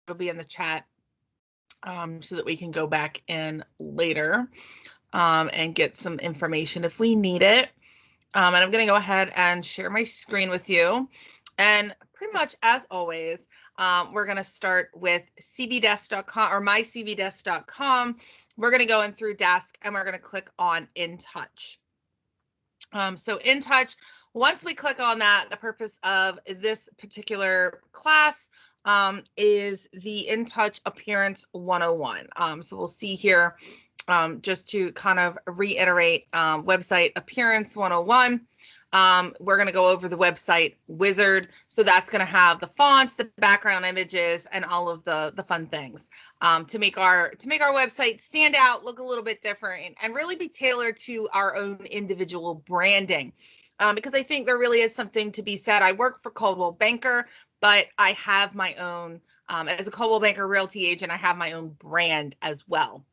it'll be in the chat so that we can go back in later and get some information if we need it. And I'm going to go ahead and share my screen with you. And pretty much as always, we're going to start with cbdesk.com or mycbdesk.com. We're going to go in through desk and we're going to click on InTouch. So InTouch, once we click on that, the purpose of this particular class is the InTouch Appearance 101. So we'll see here, just to kind of reiterate, website Appearance 101. We're going to go over the website wizard. So that's going to have the fonts, the background images, and all of the fun things to make our website stand out, look a little bit different, and really be tailored to our own individual branding. Because I think there really is something to be said. I work for Coldwell Banker, but I have my own, as a Coldwell Banker Realty agent, I have my own brand as well.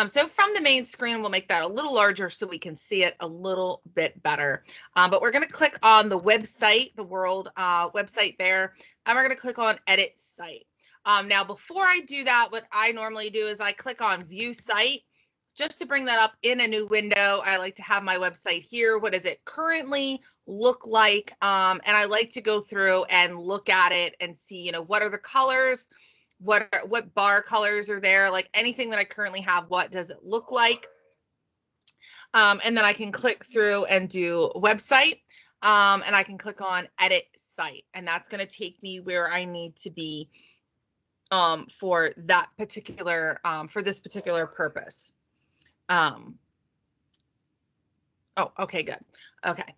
So from the main screen, we'll make that a little larger so we can see it a little bit better. But we're going to click on the website, the world website there, and we're going to click on Edit Site. Now, before I do that, what I normally do is I click on View Site. Just to bring that up in a new window, I like to have my website here. What does it currently look like? And I like to go through and look at it and see, you know, what are the colors? What bar colors are there? Like anything that I currently have, what does it look like? And then I can click through and do website, and I can click on edit site, and that's going to take me where I need to be for that particular for this particular purpose. Oh, okay, good. Okay.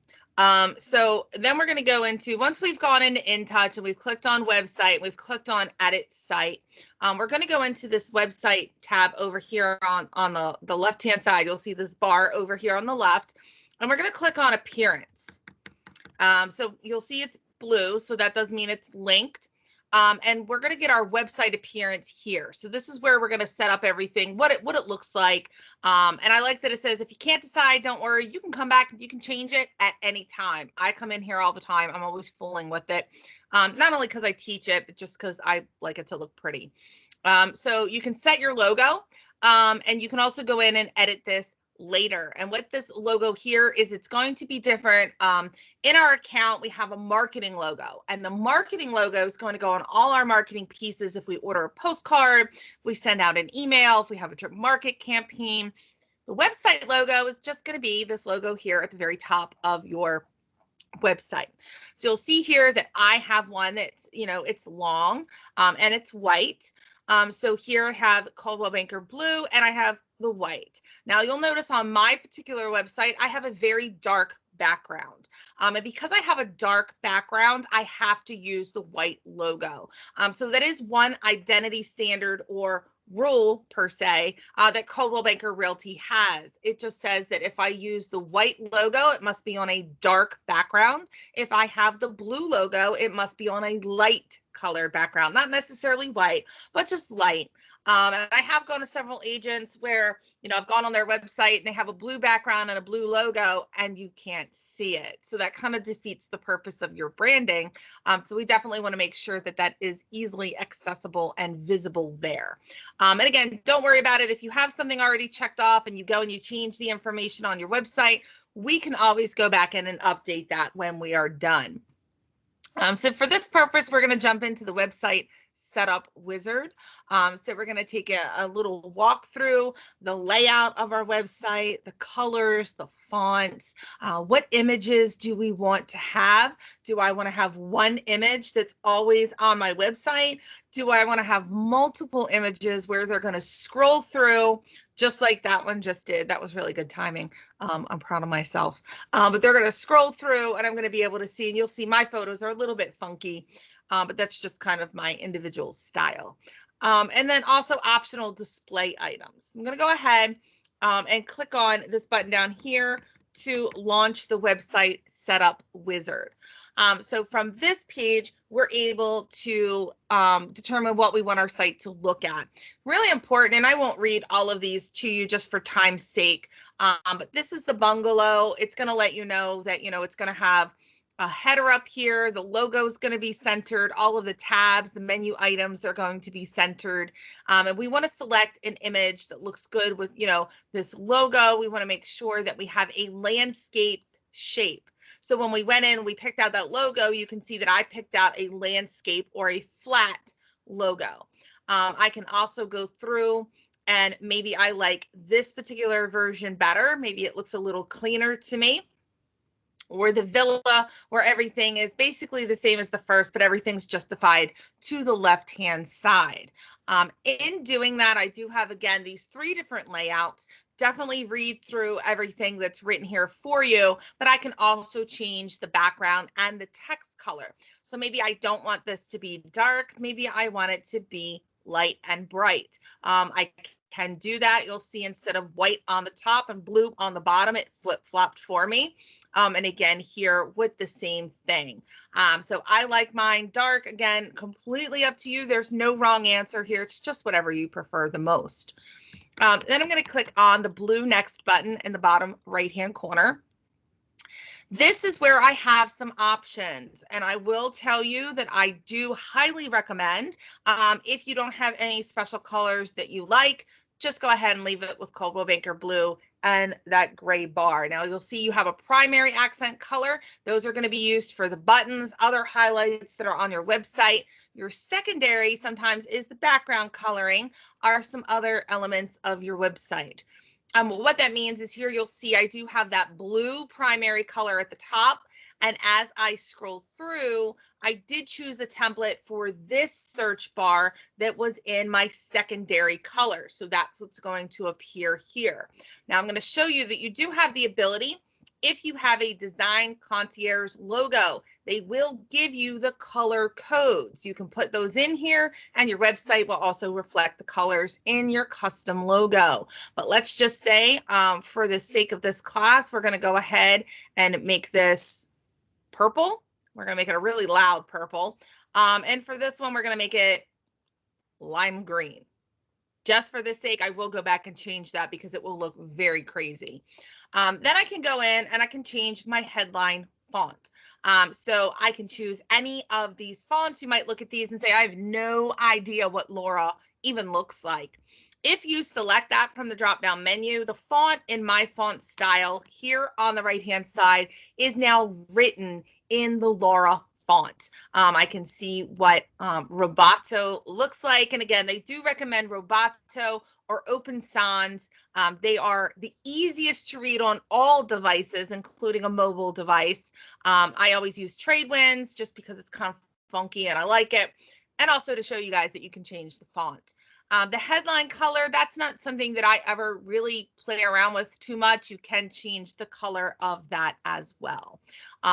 So then we're going to go into, once we've gone into InTouch and we've clicked on website, we've clicked on edit site, we're going to go into this website tab over here on the left-hand side. You'll see this bar over here on the left, and we're going to click on appearance. So you'll see it's blue, so that does mean it's linked. And we're going to get our website appearance here. So this is where we're going to set up everything, what it looks like. And I like that it says, if you can't decide, don't worry, you can come back and you can change it at any time. I come in here all the time. I'm always fooling with it. Not only because I teach it, but just because I like it to look pretty. So you can set your logo, and you can also go in and edit this later. And what this logo here is, it's going to be different. In our account, we have a marketing logo, and the marketing logo is going to go on all our marketing pieces. If we order a postcard, if we send out an email, if we have a drip market campaign, the website logo is just going to be this logo here at the very top of your website. So you'll see here that I have one that's, you know, it's long and it's white. So here I have Coldwell Banker blue and I have the white. Now you'll notice on my particular website, I have a very dark background. And because I have a dark background, I have to use the white logo. So that is one identity standard or rule per se that Coldwell Banker Realty has. It just says that if I use the white logo, it must be on a dark background. If I have the blue logo, it must be on a light color background, not necessarily white, but just light. And I have gone to several agents where, you know, I've gone on their website and they have a blue background and a blue logo and you can't see it. So that kind of defeats the purpose of your branding. So we definitely want to make sure that that is easily accessible and visible there. And again, don't worry about it. If you have something already checked off and you go and you change the information on your website, we can always go back in and update that when we are done. So for this purpose, we're going to jump into the website setup wizard. So we're going to take a little walk through the layout of our website, the colors, the fonts, what images do we want to have? Do I want to have one image that's always on my website? Do I want to have multiple images where they're going to scroll through just like that one just did? That was really good timing. I'm proud of myself. But they're going to scroll through and I'm going to be able to see, and you'll see my photos are a little bit funky, but that's just kind of my individual style. And then also optional display items. I'm going to go ahead and click on this button down here to launch the website setup wizard. So from this page, we're able to determine what we want our site to look at. Really important, and I won't read all of these to you just for time's sake, but this is the bungalow. It's going to let you know that, you know, it's going to have a header up here. The logo is going to be centered. All of the tabs, the menu items are going to be centered. And we want to select an image that looks good with, this logo. We want to make sure that we have a landscape shape. So when we went in, we picked out that logo, you can see that I picked out a landscape or a flat logo. I can also go through and maybe I like this particular version better. Maybe it looks a little cleaner to me. Or the villa, where everything is basically the same as the first, but everything's justified to the left-hand side. In doing that, I do have, again, these 3 different layouts. Definitely read through everything that's written here for you, but I can also change the background and the text color. So maybe I don't want this to be dark. Maybe I want it to be light and bright. I can do that. You'll see instead of white on the top and blue on the bottom, it flip-flopped for me. And again, here with the same thing. So I like mine dark. Again, completely up to you. There's no wrong answer here. It's just whatever you prefer the most. Then I'm going to click on the blue next button in the bottom right-hand corner. This is where I have some options, and I will tell you that I do highly recommend, if you don't have any special colors that you like, just go ahead and leave it with Coldwell Banker Blue and that gray bar. Now you'll see you have a primary accent color. Those are going to be used for the buttons, other highlights that are on your website. Your secondary sometimes is the background coloring, are some other elements of your website. What that means is here you'll see I do have that blue primary color at the top. And as I scroll through, I did choose a template for this search bar that was in my secondary color. So that's what's going to appear here. Now I'm going to show you that you do have the ability, if you have a Design Concierge logo, they will give you the color codes. You can put those in here and your website will also reflect the colors in your custom logo. But let's just say, for the sake of this class, we're going to go ahead and make this purple. We're going to make it a really loud purple. And for this one, we're going to make it lime green. Just for this sake, I will go back and change that because it will look very crazy. Then I can go in and I can change my headline font. So I can choose any of these fonts. You might look at these and say, I have no idea what Laura even looks like. If you select that from the drop-down menu, the font in my font style here on the right-hand side is now written in the Laura font. I can see what Roboto looks like. And again, they do recommend Roboto or Open Sans. They are the easiest to read on all devices, including a mobile device. I always use Tradewinds just because it's kind of funky and I like it. And also to show you guys that you can change the font. The headline color, that's not something that I ever really play around with too much. You can change the color of that as well.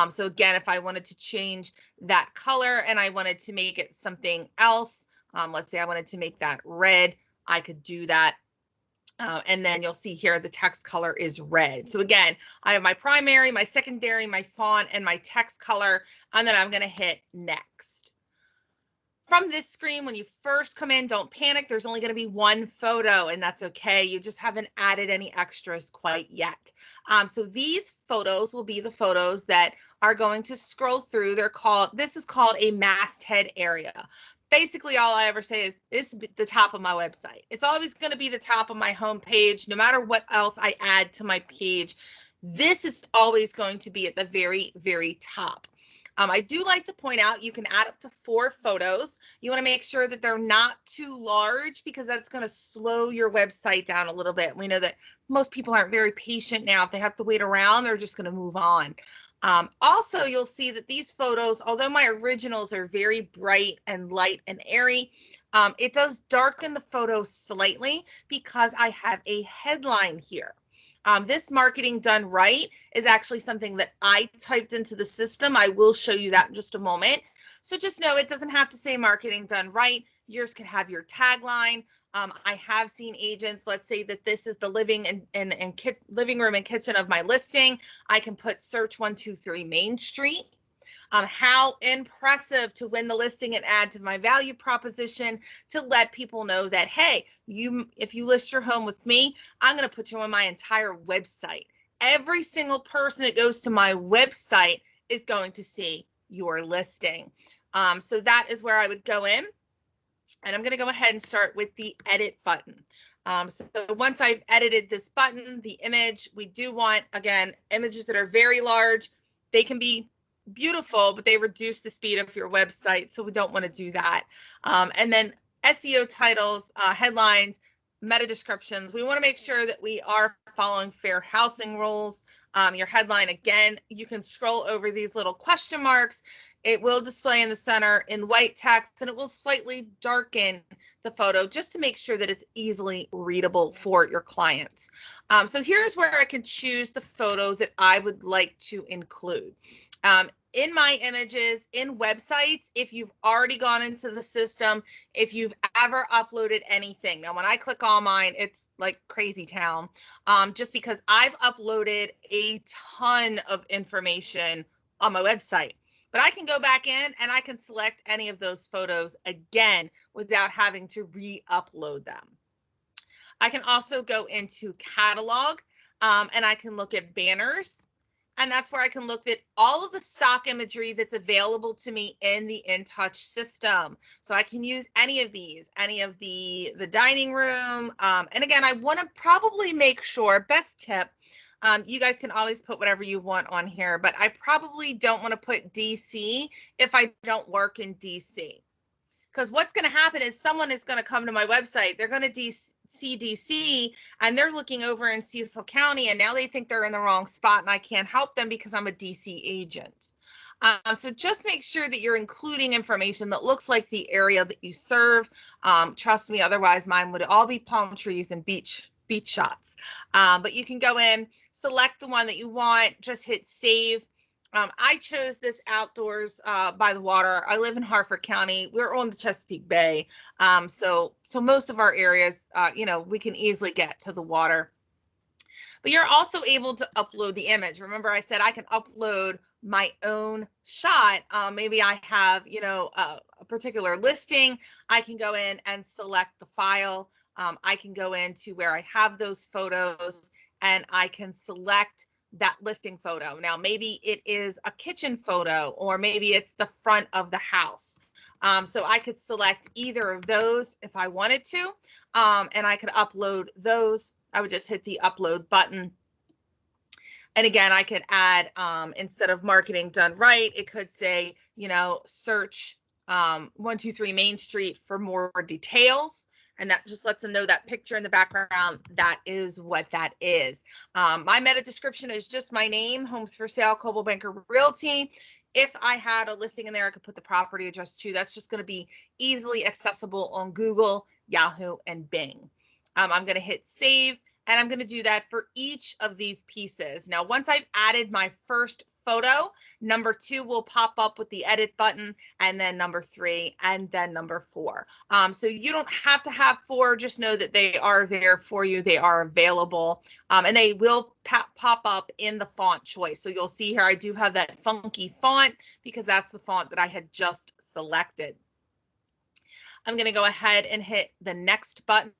So again, if I wanted to change that color and I wanted to make it something else, let's say I wanted to make that red, I could do that. And then you'll see here the text color is red. So again, I have my primary, my secondary, my font, and my text color, and then I'm going to hit next. From this screen, when you first come in, don't panic. There's only going to be one photo, and that's okay. You just haven't added any extras quite yet. So these photos will be the photos that are going to scroll through. This is called a masthead area. Basically, all I ever say is this is the top of my website. It's always going to be the top of my homepage, no matter what else I add to my page. This is always going to be at the very, very top. I do like to point out you can add up to 4 photos. You want to make sure that they're not too large because that's going to slow your website down a little bit. We know that most people aren't very patient now. If they have to wait around, they're just going to move on. Also, you'll see that these photos, although my originals are very bright and light and airy, it does darken the photo slightly because I have a headline here. This marketing done right is actually something that I typed into the system. I will show you that in just a moment. So just know it doesn't have to say marketing done right. Yours could have your tagline. I have seen agents, let's say that this is the living room and kitchen of my listing. I can put search 123 Main Street. How impressive to win the listing and add to my value proposition to let people know that, hey, if you list your home with me, I'm going to put you on my entire website. Every single person that goes to my website is going to see your listing. So that is where I would go in. And I'm going to go ahead and start with the edit button. So once I've edited this button, the image, we do want, again, images that are very large. They can be beautiful, but they reduce the speed of your website. So we don't want to do that. And then SEO titles, headlines, meta descriptions. We want to make sure that we are following fair housing rules. Your headline, again, you can scroll over these little question marks. It will display in the center in white text, and it will slightly darken the photo just to make sure that it's easily readable for your clients. So here's where I can choose the photo that I would like to include. In my images, in websites, if you've already gone into the system, if you've ever uploaded anything. Now, when I click on mine, it's like crazy town, just because I've uploaded a ton of information on my website. But I can go back in and I can select any of those photos again without having to re-upload them. I can also go into catalog and I can look at banners. And that's where I can look at all of the stock imagery that's available to me in the InTouch system. So I can use any of these, any of the dining room. And again, I want to probably make sure, best tip, you guys can always put whatever you want on here, but I probably don't want to put DC if I don't work in DC. Because what's going to happen is someone is going to come to my website, they're going to see DC, and they're looking over in Cecil County, and now they think they're in the wrong spot, and I can't help them because I'm a DC agent. So just make sure that you're including information that looks like the area that you serve. Trust me, otherwise mine would all be palm trees and beach shots. But you can go in, select the one that you want, just hit save. I chose this outdoors by the water. I live in Harford County. We're on the Chesapeake Bay. So most of our areas, we can easily get to the water. But you're also able to upload the image. Remember, I said I can upload my own shot. Maybe I have, a particular listing. I can go in and select the file. I can go into where I have those photos and I can select that listing photo. Now, maybe it is a kitchen photo, or maybe it's the front of the house. So I could select either of those if I wanted to, and I could upload those. I would just hit the upload button. And again, I could add, instead of marketing done right, it could say, search 123 Main Street for more details. And that just lets them know that picture in the background, that is what that is. My meta description is just my name, Homes for Sale, Coldwell Banker Realty. If I had a listing in there, I could put the property address too. That's just going to be easily accessible on Google, Yahoo, and Bing. I'm going to hit save. And I'm going to do that for each of these pieces. Now, once I've added my first photo, number 2 will pop up with the edit button, and then number 3, and then number 4. So you don't have to have 4. Just know that they are there for you. They are available, and they will pop up in the font choice. So you'll see here, I do have that funky font because that's the font that I had just selected. I'm going to go ahead and hit the next button.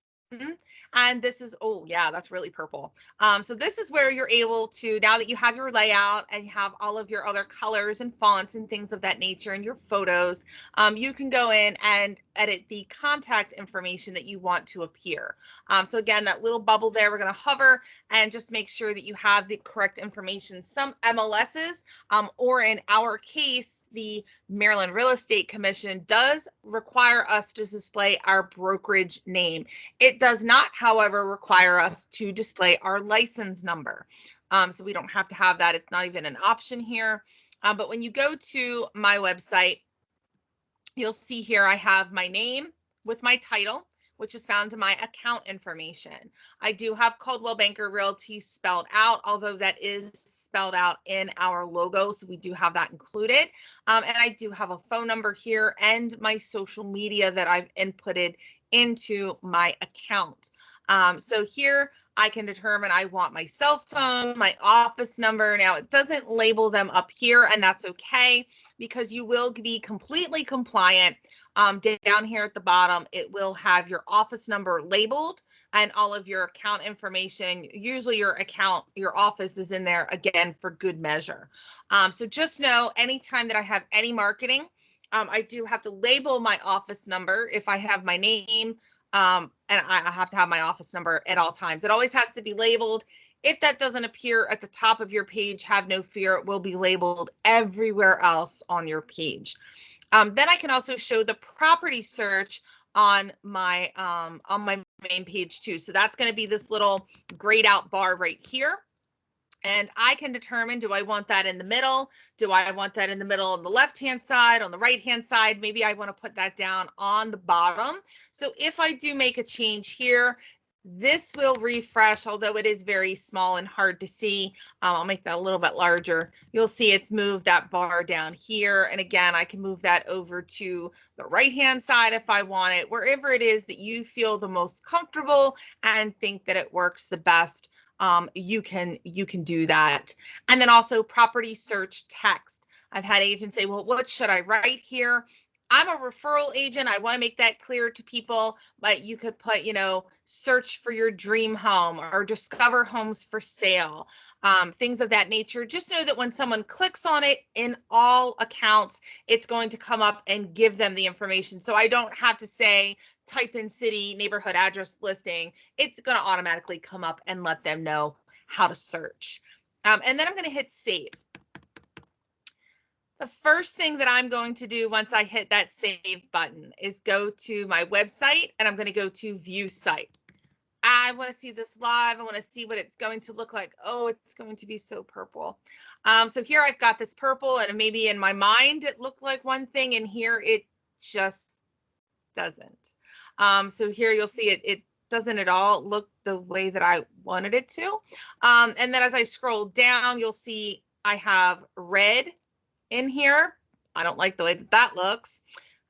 And this is, oh yeah, that's really purple. So this is where you're able to, now that you have your layout and you have all of your other colors and fonts and things of that nature and your photos, you can go in and edit the contact information that you want to appear. So again, that little bubble there, we're going to hover and just make sure that you have the correct information. Some MLSs, or in our case, the Maryland Real Estate Commission does require us to display our brokerage name. It does not, however, require us to display our license number. So we don't have to have that. It's not even an option here. But when you go to my website, you'll see here I have my name with my title, which is found in my account information. I do have Coldwell Banker Realty spelled out, although that is spelled out in our logo, so we do have that included. And I do have a phone number here and my social media that I've inputted into my account. So here I can determine I want my cell phone, my office number. Now it doesn't label them up here, and that's okay because you will be completely compliant. Down here at the bottom, it will have your office number labeled and all of your account information. Usually your account, your office is in there again for good measure. So just know anytime that I have any marketing, I do have to label my office number if I have my name, and I have to have my office number at all times. It always has to be labeled. If that doesn't appear at the top of your page, have no fear, it will be labeled everywhere else on your page. Then I can also show the property search on my main page too. So that's going to be this little grayed out bar right here. And I can determine, do I want that in the middle? Do I want that in the middle on the left-hand side, on the right-hand side? Maybe I want to put that down on the bottom. So if I do make a change here, this will refresh, although it is very small and hard to see. I'll make that a little bit larger. You'll see it's moved that bar down here. And again, I can move that over to the right-hand side if I want it, wherever it is that you feel the most comfortable and think that it works the best. You can do that. And then also property search text. I've had agents say, well, what should I write here? I'm a referral agent. I want to make that clear to people, but you could put, search for your dream home or discover homes for sale, things of that nature. Just know that when someone clicks on it in all accounts, it's going to come up and give them the information. So I don't have to say, type in city, neighborhood, address, listing. It's going to automatically come up and let them know how to search. And then I'm going to hit save. The first thing that I'm going to do once I hit that save button is go to my website, and I'm going to go to view site. I want to see this live. I want to see what it's going to look like. Oh, it's going to be so purple. So here I've got this purple, and maybe in my mind it looked like one thing, and here it just doesn't. So here you'll see it doesn't at all look the way that I wanted it to. And then as I scroll down, you'll see I have red in here. I don't like the way that that looks.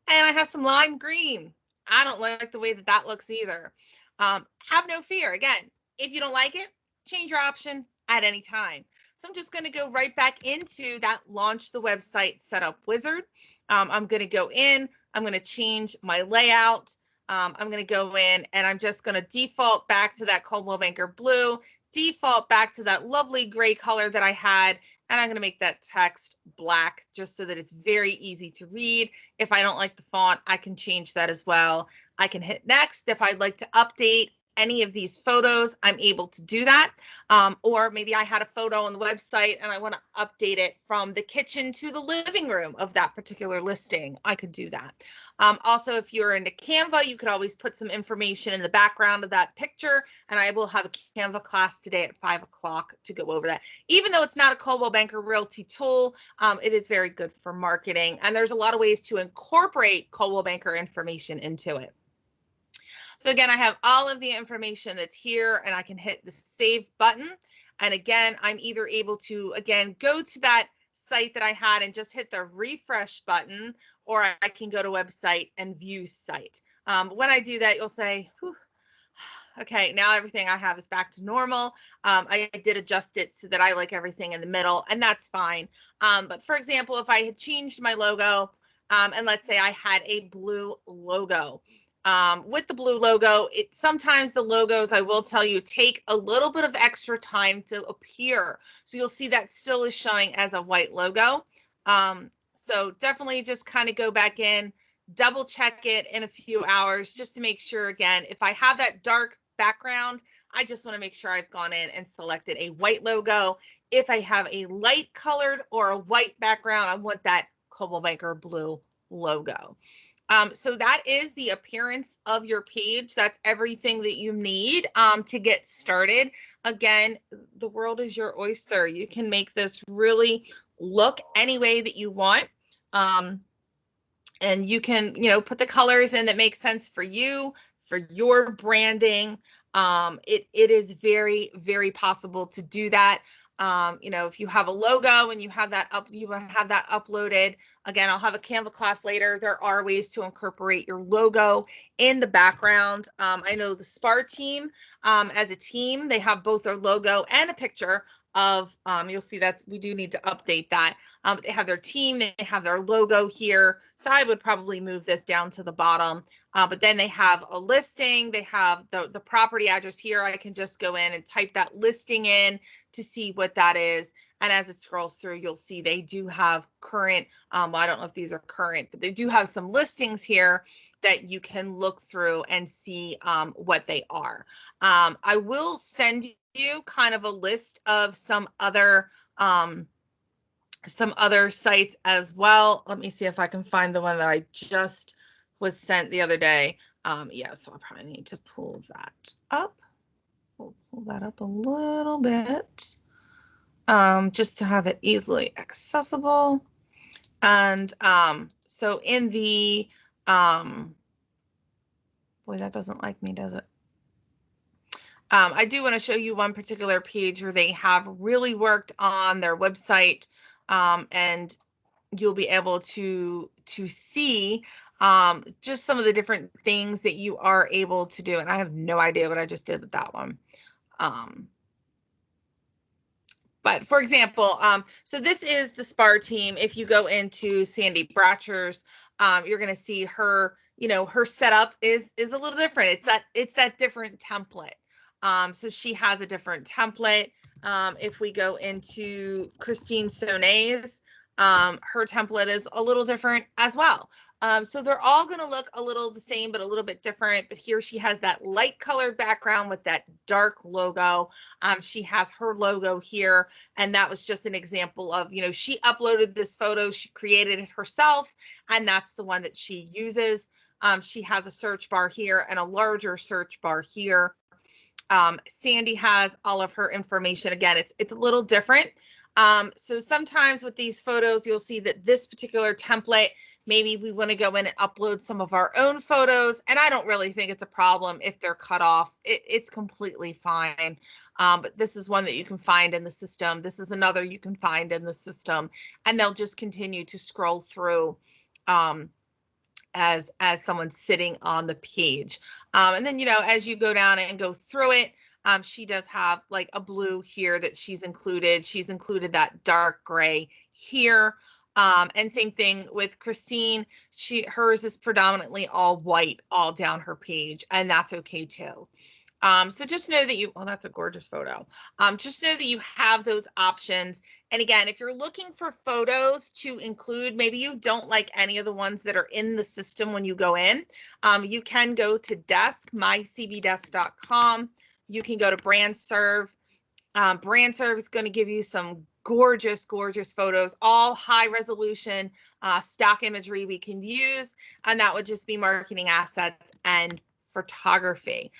And I have some lime green. I don't like the way that that looks either. Have no fear. Again, if you don't like it, change your option at any time. So I'm just going to go right back into that launch the website setup wizard. I'm going to go in. I'm going to change my layout. I'm going to go in and I'm just going to default back to that Coldwell Banker blue, default back to that lovely gray color that I had. And I'm going to make that text black just so that it's very easy to read. If I don't like the font, I can change that as well. I can hit next. If I'd like to update any of these photos, I'm able to do that. Or maybe I had a photo on the website and I want to update it from the kitchen to the living room of that particular listing. I could do that. Also, if you're into Canva, you could always put some information in the background of that picture. And I will have a Canva class today at 5 o'clock to go over that. Even though it's not a Coldwell Banker Realty tool, it is very good for marketing. And there's a lot of ways to incorporate Coldwell Banker information into it. So again, I have all of the information that's here and I can hit the save button. And again, I'm either able to, again, go to that site that I had and just hit the refresh button, or I can go to website and view site. When I do that, you'll say, whew, okay, now everything I have is back to normal. I did adjust it so that I like everything in the middle, and that's fine. But for example, if I had changed my logo, and let's say I had a blue logo, with the blue logo, sometimes the logos, I will tell you, take a little bit of extra time to appear. So you'll see that still is showing as a white logo. So definitely just kind of go back in, double check it in a few hours just to make sure, again, if I have that dark background, I just want to make sure I've gone in and selected a white logo. If I have a light colored or a white background, I want that Coldwell Banker blue logo. So that is the appearance of your page. That's everything that you need to get started. Again, the world is your oyster. You can make this really look any way that you want. And you can, put the colors in that make sense for you, for your branding. It is very, very possible to do that. You know, if you have a logo and you have that uploaded, again, I'll have a Canva class later. There are ways to incorporate your logo in the background. I know the SPAR team, as a team, they have both their logo and a picture of, you'll see we do need to update that. They have their team, they have their logo here. So I would probably move this down to the bottom. But then they have a listing, they have the property address here. I can just go in and type that listing in to see what that is. And as it scrolls through, you'll see they do have current, well, I don't know if these are current, but they do have some listings here that you can look through and see what they are. I will send you kind of a list of some other sites as well. Let me see if I can find the one that I just was sent the other day. Yeah, so I probably need to pull that up. We'll pull that up a little bit, just to have it easily accessible. And so in the, boy, that doesn't like me, does it? I do want to show you one particular page where they have really worked on their website, and you'll be able to see just some of the different things that you are able to do. And I have no idea what I just did with that one. But for example, so this is the SPAR team. If you go into Sandy Bratcher's, you're going to see her, you know, her setup is a little different. It's that different template. So she has a different template. If we go into Christine Sonet's, her template is a little different as well. So they're all going to look a little the same, but a little bit different. But here she has that light colored background with that dark logo. She has her logo here. And that was just an example of, you know, she uploaded this photo, she created it herself, and that's the one that she uses. She has a search bar here and a larger search bar here. Sandy has all of her information. Again, it's a little different. So sometimes with these photos, you'll see that this particular template, maybe we want to go in and upload some of our own photos. And I don't really think it's a problem if they're cut off. It's completely fine. But this is one that you can find in the system. This is another you can find in the system. And they'll just continue to scroll through as someone's sitting on the page. And then, you know, as you go down and go through it, she does have like a blue here that she's included. She's included that dark gray here. And same thing with Christine. Hers is predominantly all white all down her page, and that's okay too. So just know that well, that's a gorgeous photo. Just know that you have those options. And again, if you're looking for photos to include, maybe you don't like any of the ones that are in the system when you go in, you can go to mycbdesk.com. You can go to BrandServe. BrandServe is going to give you some gorgeous, gorgeous photos, all high resolution stock imagery we can use. And that would just be marketing assets and photography.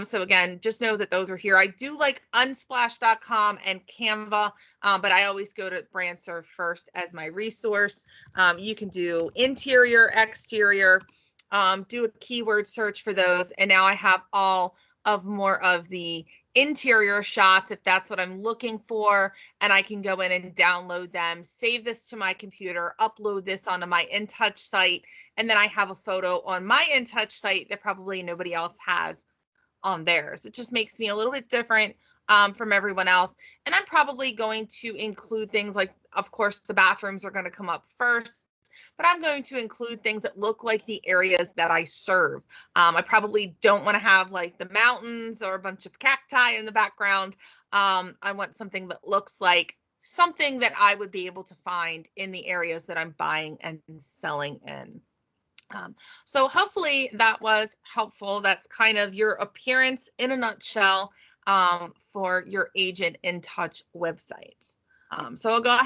So again, just know that those are here. I do like unsplash.com and Canva, but I always go to BrandServe first as my resource. You can do interior, exterior, do a keyword search for those. And now I have all of more of the interior shots if that's what I'm looking for, and I can go in and download them, save this to my computer, upload this onto my InTouch site, and then I have a photo on my InTouch site that probably nobody else has on theirs. It just makes me a little bit different from everyone else. And I'm probably going to include things like, of course, the bathrooms are going to come up first, but I'm going to include things that look like the areas that I serve. I probably don't want to have like the mountains or a bunch of cacti in the background. I want something that looks like something that I would be able to find in the areas that I'm buying and selling in. So hopefully that was helpful. That's kind of your appearance in a nutshell for your Agent InTouch website. So I'll go ahead